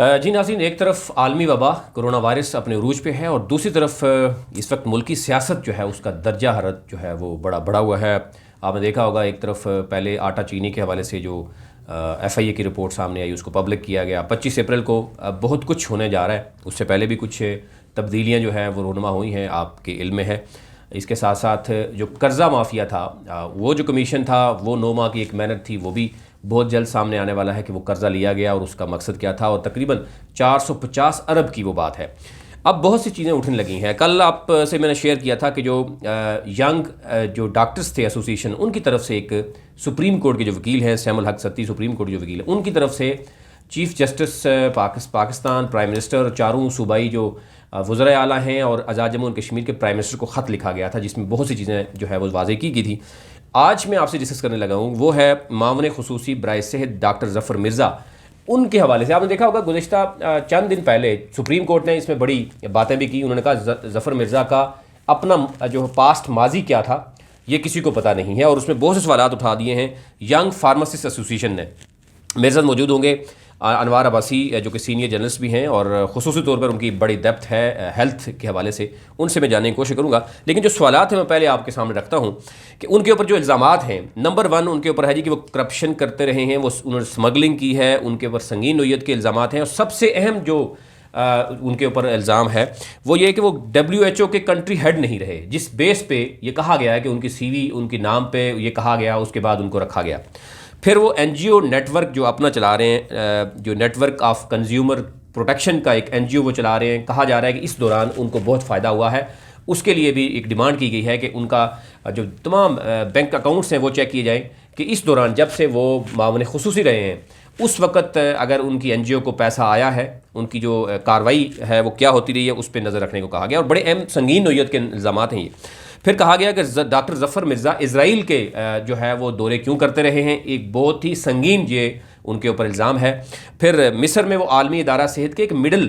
جی ناظرین، ایک طرف عالمی وبا کرونا وائرس اپنے عروج پہ ہے اور دوسری طرف اس وقت ملکی سیاست جو ہے اس کا درجہ حرارت جو ہے وہ بڑا ہوا ہے۔ آپ نے دیکھا ہوگا ایک طرف پہلے آٹا چینی کے حوالے سے جو ایف آئی اے کی رپورٹ سامنے آئی اس کو پبلک کیا گیا 25 اپریل کو۔ بہت کچھ ہونے جا رہا ہے، اس سے پہلے بھی کچھ تبدیلیاں جو ہیں وہ رونما ہوئی ہیں، آپ کے علم میں ہے۔ اس کے ساتھ ساتھ جو قرضہ مافیا تھا، وہ جو کمیشن تھا وہ 9 ماہ کی ایک محنت تھی، وہ بھی بہت جلد سامنے آنے والا ہے کہ وہ قرضہ لیا گیا اور اس کا مقصد کیا تھا، اور تقریباً 450 ارب کی وہ بات ہے۔ اب بہت سی چیزیں اٹھنے لگی ہیں۔ کل آپ سے میں نے شیئر کیا تھا کہ جو ینگ جو ڈاکٹرز تھے ایسوسی ایشن، ان کی طرف سے ایک سپریم کورٹ کے جو وکیل ہیں سیم الحق ستی، سپریم کورٹ کے جو وکیل ہیں، ان کی طرف سے chief justice Pakistan, prime minister, چاروں صوبائی جو وزرائے اعلیٰ ہیں اور آزاد جموں و کشمیر کے پرائم منسٹر کو خط لکھا گیا تھا، جس میں بہت سی چیزیں جو ہے وہ واضح کی گئی تھی۔ آج میں آپ سے ڈسکس کرنے لگا ہوں وہ ہے معاون خصوصی برائے صحت ڈاکٹر ظفر مرزا۔ ان کے حوالے سے آپ نے دیکھا ہوگا گزشتہ چند دن پہلے سپریم کورٹ نے اس میں بڑی باتیں بھی کی۔ انہوں نے کہا ظفر مرزا کا اپنا جو پاسٹ ماضی کیا تھا یہ کسی کو پتہ نہیں ہے، اور اس میں بہت سے سوالات اٹھا دیے ہیں ینگ فارماسسٹ ایسوسی ایشن نے۔ میرے ساتھ موجود ہوں گے انوار عباسی جو کہ سینئر جرنلسٹ بھی ہیں، اور خصوصی طور پر ان کی بڑی ڈیپتھ ہے ہیلتھ کے حوالے سے، ان سے میں جاننے کی کوشش کروں گا۔ لیکن جو سوالات ہیں میں پہلے آپ کے سامنے رکھتا ہوں کہ ان کے اوپر جو الزامات ہیں، نمبر 1 ان کے اوپر ہے جی کہ وہ کرپشن کرتے رہے ہیں، وہ انہوں نے اسمگلنگ کی ہے، ان کے اوپر سنگین نوعیت کے الزامات ہیں، اور سب سے اہم جو ان کے اوپر الزام ہے وہ یہ کہ وہ WHO کے کنٹری ہیڈ نہیں رہے، جس بیس پہ یہ کہا گیا ہے کہ ان کی سی وی ان کے نام پہ یہ کہا گیا، اس کے بعد ان کو رکھا گیا۔ پھر وہ NGO نیٹ ورک جو اپنا چلا رہے ہیں، جو network of consumer protection کا ایک NGO وہ چلا رہے ہیں، کہا جا رہا ہے کہ اس دوران ان کو بہت فائدہ ہوا ہے۔ اس کے لیے بھی ایک ڈیمانڈ کی گئی ہے کہ ان کا جو تمام بینک اکاؤنٹس ہیں وہ چیک کیے جائیں کہ اس دوران جب سے وہ معاون خصوصی رہے ہیں اس وقت اگر ان کی NGO کو پیسہ آیا ہے، ان کی جو کارروائی ہے وہ کیا ہوتی رہی ہے، اس پہ نظر رکھنے کو کہا گیا، اور بڑے اہم سنگین نوعیت کے الزامات ہیں یہ۔ پھر کہا گیا کہ ڈاکٹر ظفر مرزا اسرائیل کے جو ہے وہ دورے کیوں کرتے رہے ہیں، ایک بہت ہی سنگین یہ ان کے اوپر الزام ہے۔ پھر مصر میں وہ عالمی ادارہ صحت کے ایک مڈل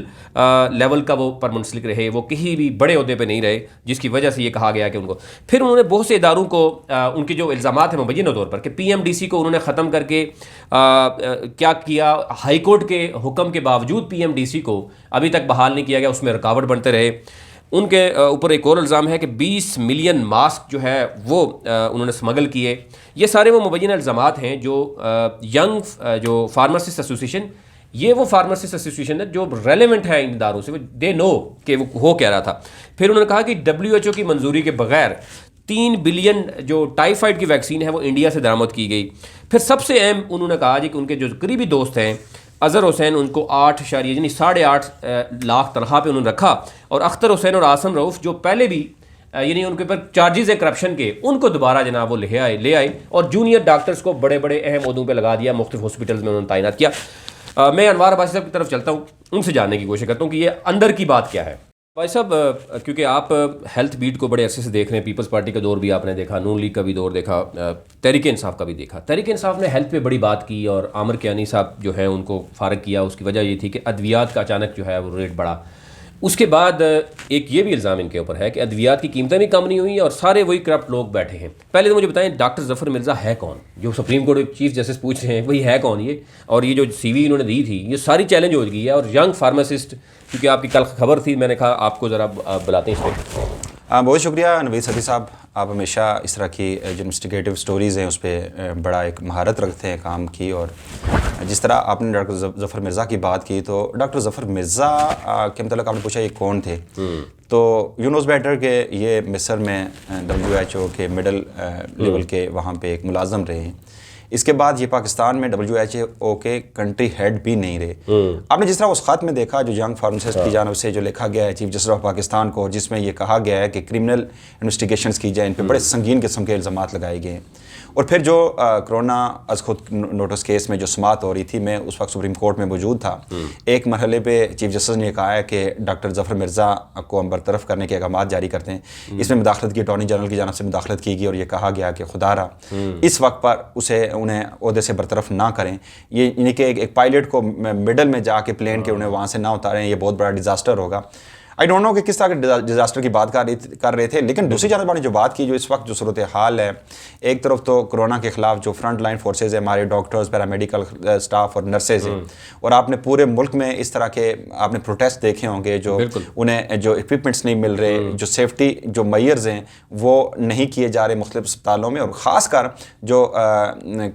لیول کا وہ پر منسلک رہے، وہ کہیں بھی بڑے عہدے پہ نہیں رہے، جس کی وجہ سے یہ کہا گیا کہ ان کو۔ پھر انہوں نے بہت سے اداروں کو ان کے جو الزامات ہیں مبینہ طور پر کہ PMDC کو انہوں نے ختم کر کے کیا کیا، ہائی کورٹ کے حکم کے باوجود PMDC کو ابھی تک بحال نہیں کیا گیا، اس میں رکاوٹ بنتے رہے۔ ان کے اوپر ایک اور الزام ہے کہ 20 ملین ماسک جو ہے وہ انہوں نے اسمگل کیے۔ یہ سارے وہ مبینہ الزامات ہیں جو ینگ جو فارماسسٹ ایسوسی ایشن، یہ وہ فارماسسٹ ایسوسی ایشن ہے جو ریلیونٹ ہے ان اداروں سے، دے نو کہ وہ ہو کیا رہا تھا۔ پھر انہوں نے کہا کہ WHO کی منظوری کے بغیر 3 بلین جو ٹائیفائڈ کی ویکسین ہے وہ انڈیا سے درآمد کی گئی۔ پھر سب سے اہم انہوں نے کہا جی کہ ان کے جو قریبی دوست ہیں اظہر حسین، ان کو 8.8 لاکھ تنخواہ پہ انہوں نے رکھا، اور اختر حسین اور عاصم رؤف جو پہلے بھی یعنی ان کے اوپر چارجز ہیں کرپشن کے، ان کو دوبارہ جناب وہ لے آئے اور جونیئر ڈاکٹرز کو بڑے اہم عہدوں پہ لگا دیا، مختلف ہاسپٹلز میں انہوں نے تعینات کیا۔ میں انوار عباسی صاحب کی طرف چلتا ہوں، ان سے جاننے کی کوشش کرتا ہوں کہ یہ اندر کی بات کیا ہے۔ بھائی صاحب، کیونکہ آپ ہیلتھ بیٹ کو بڑے عرصے سے دیکھ رہے ہیں، پیپلز پارٹی کا دور بھی آپ نے دیکھا، نون لیگ کا بھی دور دیکھا، تحریک انصاف کا بھی دیکھا۔ تحریک انصاف نے ہیلتھ پہ بڑی بات کی اور عامر کیانی صاحب جو ہیں ان کو فارغ کیا، اس کی وجہ یہ تھی کہ ادویات کا اچانک جو ہے وہ ریٹ بڑھا۔ اس کے بعد ایک یہ بھی الزام ان کے اوپر ہے کہ ادویات کی قیمتیں بھی کم نہیں ہوئی اور سارے وہی کرپٹ لوگ بیٹھے ہیں۔ پہلے تو مجھے بتائیں ڈاکٹر ظفر مرزا ہے کون؟ جو سپریم کورٹ چیف جسٹس پوچھ رہے ہیں وہی ہے کون یہ؟ اور یہ جو CV انہوں نے دی تھی یہ ساری چیلنج ہو گئی ہے، اور ینگ فارماسسٹ کیونکہ آپ کی کل خبر تھی، میں نے کہا آپ کو ذرا بلاتے ہیں اس پہ۔ بہت شکریہ نوید ستی صاحب، آپ ہمیشہ اس طرح کی جو انویسٹیگیٹو سٹوریز ہیں اس پہ بڑا ایک مہارت رکھتے ہیں کام کی، اور جس طرح آپ نے ڈاکٹر ظفر مرزا کی بات کی تو ڈاکٹر ظفر مرزا کے متعلق آپ نے پوچھا یہ کون تھے، تو یو نوز بیٹر کہ یہ مصر میں WHO کے مڈل لیول کے وہاں پہ ایک ملازم رہے ہیں۔ اس کے بعد یہ پاکستان میں WHO کے کنٹری ہیڈ بھی نہیں رہے۔ آپ نے جس طرح اس خط میں دیکھا جو ینگ فارماسسٹ کی جانب سے جو لکھا گیا ہے چیف جسٹس آف پاکستان کو، جس میں یہ کہا گیا ہے کہ کرمنل انویسٹیگیشنز کی جائیں، ان پہ بڑے سنگین قسم کے الزامات لگائے گئے ہیں۔ اور پھر جو کرونا از خود نوٹس کیس میں جو سماعت ہو رہی تھی، میں اس وقت سپریم کورٹ میں موجود تھا، ایک مرحلے پہ چیف جسٹس نے کہا ہے کہ ڈاکٹر ظفر مرزا کو ہم برطرف کرنے کے احکامات جاری کرتے ہیں۔ اس میں مداخلت کی، اٹارنی جنرل کی جانب سے مداخلت کی گئی اور یہ کہا گیا کہ خدا را اس وقت پر انہیں عہدے سے برطرف نہ کریں، یہ یعنی کہ ایک پائلٹ کو مڈل میں جا کے پلین کے انہیں وہاں سے نہ اتاریں، یہ بہت بڑا ڈیزاسٹر ہوگا۔ آئی ڈونٹ نو کہ کس طرح کے ڈیزاسٹر کی بات کر رہے تھے. لیکن دوسری جانب نے جو بات کی, جو اس وقت جو صورتحال ہے, ایک طرف تو کرونا کے خلاف جو فرنٹ لائن فورسز ہیں, ہمارے ڈاکٹرز, پیرامیڈیکل اسٹاف اور نرسز ہیں, اور آپ نے پورے ملک میں اس طرح کے آپ نے پروٹیسٹ دیکھے ہوں گے, جو انہیں جو اکوپمنٹس نہیں مل رہے, جو سیفٹی جو میئرز ہیں وہ نہیں کیے جا رہے مختلف اسپتالوں میں, اور خاص کر جو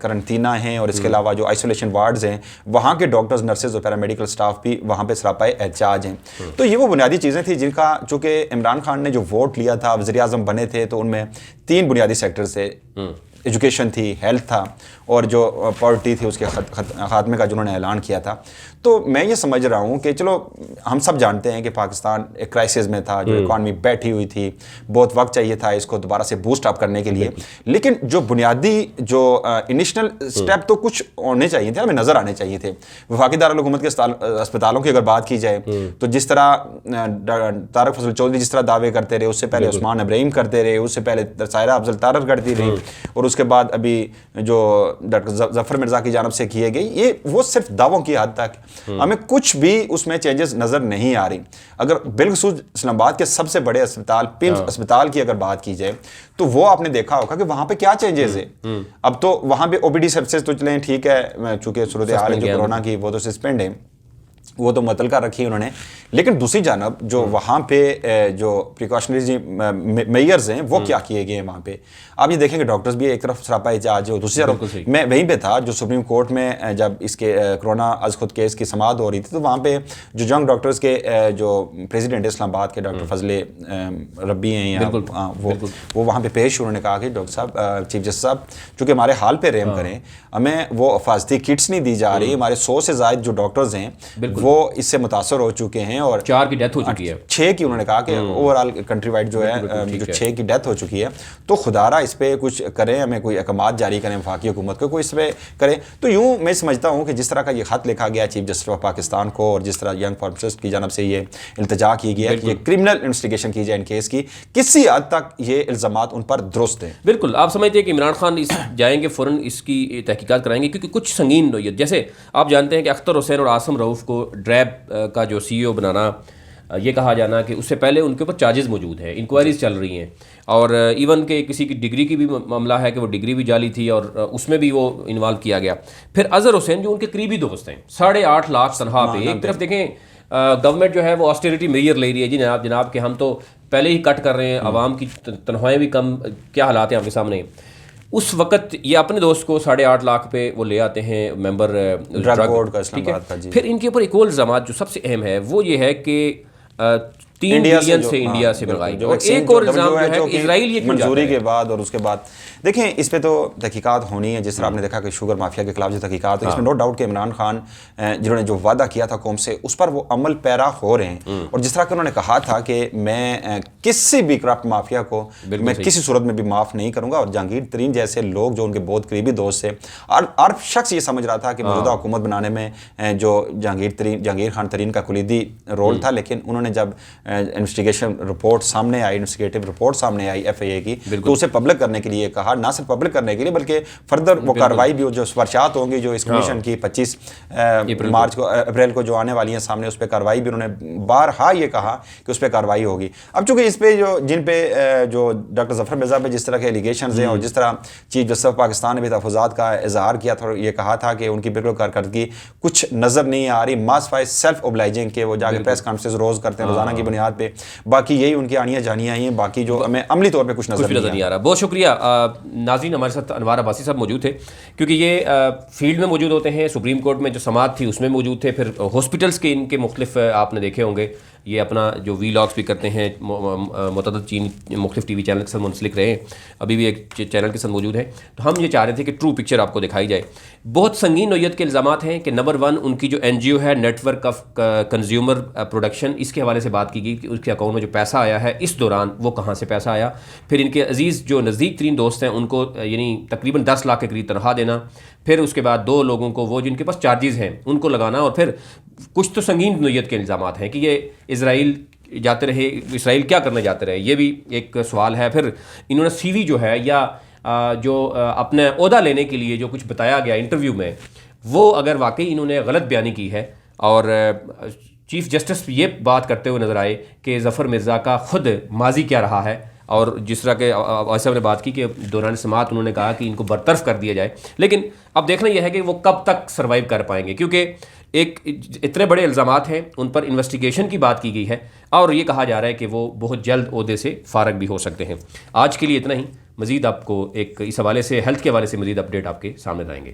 کرنٹینہ ہیں اور اس کے علاوہ جو آئسولیشن وارڈز ہیں, وہاں کے ڈاکٹرز, نرسز اور پیرامیڈیکل اسٹاف بھی وہاں پہ سراپائے احتجاج ہیں. تو یہ وہ بنیادی چیزیں تھیں جن کا, چونکہ عمران خان نے جو ووٹ لیا تھا, وزیر اعظم بنے تھے, تو ان میں 3 بنیادی سیکٹر تھے, ایجوکیشن تھی, ہیلتھ تھا, اور جو پاورٹی تھی اس کے خاتمے کا جنہوں نے اعلان کیا تھا. تو میں یہ سمجھ رہا ہوں کہ چلو ہم سب جانتے ہیں کہ پاکستان ایک کرائسس میں تھا, جو اکانومی بیٹھی ہوئی تھی, بہت وقت چاہیے تھا اس کو دوبارہ سے بوسٹ اپ کرنے کے لیے, لیکن جو بنیادی جو انیشنل اسٹیپ تو کچھ ہونے چاہیے تھے, ہمیں نظر آنے چاہیے تھے. وفاقی دارالحکومت کے اسپتالوں کی اگر بات کی جائے تو جس طرح طارق فضل چودھری جس طرح دعوے کرتے رہے, اس سے پہلے عثمان ابراہیم کرتے رہے, اس سے پہلے سائرہ افضل تارر کرتی رہی, اور اس کے بعد ابھی جو ڈاکٹر ظفر مرزا کی جانب سے کیے گئی, یہ وہ صرف دعووں کی حد تک, ہمیں کچھ بھی اس میں چینجز نظر نہیں آ رہی. اگر بالخصوص اسلام آباد کے سب سے بڑے اسپتال پمس اسپتال کی اگر بات کی جائے تو وہ آپ نے دیکھا ہوگا کہ وہاں پہ کیا چینجز ہیں. اب تو وہاں پہ او پی ڈی سروسز تو چلیں ٹھیک ہے, چونکہ صورتحال ہے جو کرونا کی وہ تو سسپینڈ ہے, وہ تو معطل کر رکھی انہوں نے. لیکن دوسری جانب جو وہاں پہ جو پریکاشنری میئرز ہیں وہ کیا کیے گئے ہیں وہاں پہ, آپ یہ دیکھیں کہ ڈاکٹرز بھی ایک طرف سراپا احتجاج ہے, دوسری طرف میں وہیں پہ تھا جو سپریم کورٹ میں جب اس کے کرونا از خود کیس کی سماعت ہو رہی تھی, تو وہاں پہ جو ینگ ڈاکٹرز کے جو پریزیڈنٹ اسلام آباد کے ڈاکٹر فضل ربی ہیں, یا وہ وہاں پہ پیش, انہوں نے کہا کہ ڈاکٹر صاحب, چیف جسٹس صاحب, چونکہ ہمارے حال پہ رحم کریں, ہمیں وہ حفاظتی کٹس نہیں دی جا رہی, ہمارے 100 سے زائد جو ڈاکٹرز ہیں وہ اس سے متاثر ہو چکے ہیں, اور 4 کی ڈیتھ ہو چکی ہے, 6 کی انہوں نے کہا کہ اوور آل کنٹری وائڈ جو ہے جو 6 کی ڈیتھ ہو چکی ہے. تو خدا را اس پہ کچھ کریں, ہمیں کوئی احکامات جاری کریں وفاقی حکومت کو, کوئی اس پہ کریں. تو یوں میں سمجھتا ہوں کہ جس طرح کا یہ خط لکھا گیا چیف جسٹس آف پاکستان کو, اور جس طرح ینگ فارماسسٹ کی جانب سے یہ التجا کی گیا کہ یہ کرمنل انویسٹیگیشن کی جائے ان کیس کی, کسی حد تک یہ الزامات ان پر درست ہیں. بالکل آپ سمجھتے ہیں کہ عمران خان جائیں گے فوراً اس کی تحقیقات کرائیں گے, کیونکہ کچھ سنگین نوعیت, جیسے آپ جانتے ہیں کہ اختر حسین اور عاصم رؤوف کو ڈریب کا جو سی ای او بنانا, یہ کہا جانا کہ اس سے پہلے ان کے اوپر چارجز موجود ہیں, انکوائریز چل رہی ہیں, اور ایون کہ کسی کی ڈگری کی بھی معاملہ ہے کہ وہ ڈگری بھی جعلی تھی اور اس میں بھی وہ انوالو کیا گیا. پھر اظہر حسین جو ان کے قریبی دوست ہیں, 8.5 لاکھ تنخواہ پہ, ایک طرف دیکھیں گورنمنٹ جو ہے وہ آسٹیریٹی میئر لے رہی ہے, جی جناب کہ ہم تو پہلے ہی کٹ کر رہے ہیں, عوام کی تنخواہیں بھی کم, کیا حالات ہیں آپ کے سامنے. اس وقت یہ اپنے دوست کو 8.5 لاکھ پہ وہ لے آتے ہیں ممبر ڈرگ بورڈ کا, ٹھیک ہے. پھر ان کے اوپر ایک اور الزامات جو سب سے اہم ہے وہ یہ ہے کہ 3 بلین سے انڈیا سے منگائی, اور ایک اور الزام جو ہے کہ اسرائیل یہ منظوری کے بعد, اور اس کے بعد دیکھیں اس پہ تو تحقیقات ہونی ہے. جس طرح آپ نے دیکھا کہ شوگر مافیا کے خلاف جو تحقیقات ہے, اس میں نو ڈاؤٹ کہ عمران خان جنہوں نے جو وعدہ کیا تھا قوم سے, اس پر وہ عمل پیرا ہو رہے ہیں. اور جس طرح کہ انہوں نے کہا تھا کہ میں کسی بھی کرپٹ مافیا کو میں کسی صورت میں بھی معاف نہیں کروں گا, اور جہانگیر ترین جیسے لوگ جو ان کے بہت قریبی دوست تھے, اور ہر شخص یہ سمجھ رہا تھا کہ موجودہ حکومت بنانے میں جو جہانگیر خان ترین کا کلیدی رول تھا, لیکن انہوں نے جب انویسٹیگیشن رپورٹ سامنے آئی, انویسٹیگیٹو رپورٹ سامنے آئی ایف اے اے کی, تو اسے پبلک کرنے کے لیے کہا, نہ صرف پبلک کرنے کے لیے بلکہ فردر وہ کارروائی بھی جو سفارشات ہوں گی جو اس کمیشن کی 25 مارچ کو اپریل کو جو آنے والی ہیں سامنے, اس پہ کارروائی بھی انہوں نے بارہا یہ کہا کہ اس پہ کارروائی ہوگی. اب چونکہ اس پہ جو جن پہ جو ڈاکٹر ظفر مرزا پہ جس طرح کے ایلیگیشنز ہیں, اور جس طرح چیف جسٹس آف پاکستان نے بھی تحفظات کا اظہار کیا تھا, یہ کہا تھا کہ ان کی بالکل کارکردگی کچھ نظر نہیں آ رہی, ماسفائی سیلف اوبلائجنگ کے وہ جا کے پریس کانفرنس روز کرتے ہیں روزانہ کی بنیاد پہ, باقی یہی ان کی آنیاں جانیاں ہیں, باقی جو ہمیں عملی طور پہ کچھ نظر نہیں آ رہا. بہت شکریہ ناظرین, ہمارے ساتھ انوار عباسی صاحب موجود تھے, کیونکہ یہ فیلڈ میں موجود ہوتے ہیں, سپریم کورٹ میں جو سماعت تھی اس میں موجود تھے, پھر ہاسپٹلس کے ان کے مختلف آپ نے دیکھے ہوں گے, یہ اپنا جو وی لاگس بھی کرتے ہیں, متعدد مختلف ٹی وی چینل کے ساتھ منسلک رہے ہیں, ابھی بھی ایک چینل کے ساتھ موجود ہیں. تو ہم یہ چاہ رہے تھے کہ ٹرو پکچر آپ کو دکھائی جائے. بہت سنگین نوعیت کے الزامات ہیں کہ نمبر 1 ان کی جو این جی او ہے network of consumer production, اس کے حوالے سے بات کی گئی کہ اس کے اکاؤنٹ میں جو پیسہ آیا ہے اس دوران وہ کہاں سے پیسہ آیا. پھر ان کے عزیز جو نزدیک ترین دوست ہیں ان کو یعنی تقریباً 10 لاکھ کے قریب تنخواہ دینا, پھر اس کے بعد 2 لوگوں کو وہ جن کے پاس چارجز ہیں ان کو لگانا, اور پھر کچھ تو سنگین نوعیت کے الزامات ہیں کہ یہ اسرائیل جاتے رہے, اسرائیل کیا کرنے جاتے رہے, یہ بھی ایک سوال ہے. پھر انہوں نے سی وی جو ہے یا جو اپنے عہدہ لینے کے لیے جو کچھ بتایا گیا انٹرویو میں, وہ اگر واقعی انہوں نے غلط بیانی کی ہے اور چیف جسٹس یہ بات کرتے ہوئے نظر آئے کہ ظفر مرزا کا خود ماضی کیا رہا ہے، اور جس طرح کہ ایسا نے بات کی کہ دوران سماعت انہوں نے کہا کہ ان کو برطرف کر دیا جائے، لیکن اب دیکھنا یہ ہے کہ وہ کب تک سروائیو کر پائیں گے، کیونکہ ایک اتنے بڑے الزامات ہیں، ان پر انویسٹیگیشن کی بات کی گئی ہے، اور یہ کہا جا رہا ہے کہ وہ بہت جلد عہدے سے فارغ بھی ہو سکتے ہیں۔ آج کے لیے اتنا ہی، مزید آپ کو اس حوالے سے ہیلتھ کے حوالے سے مزید اپڈیٹ آپ کے سامنے لائیں گے۔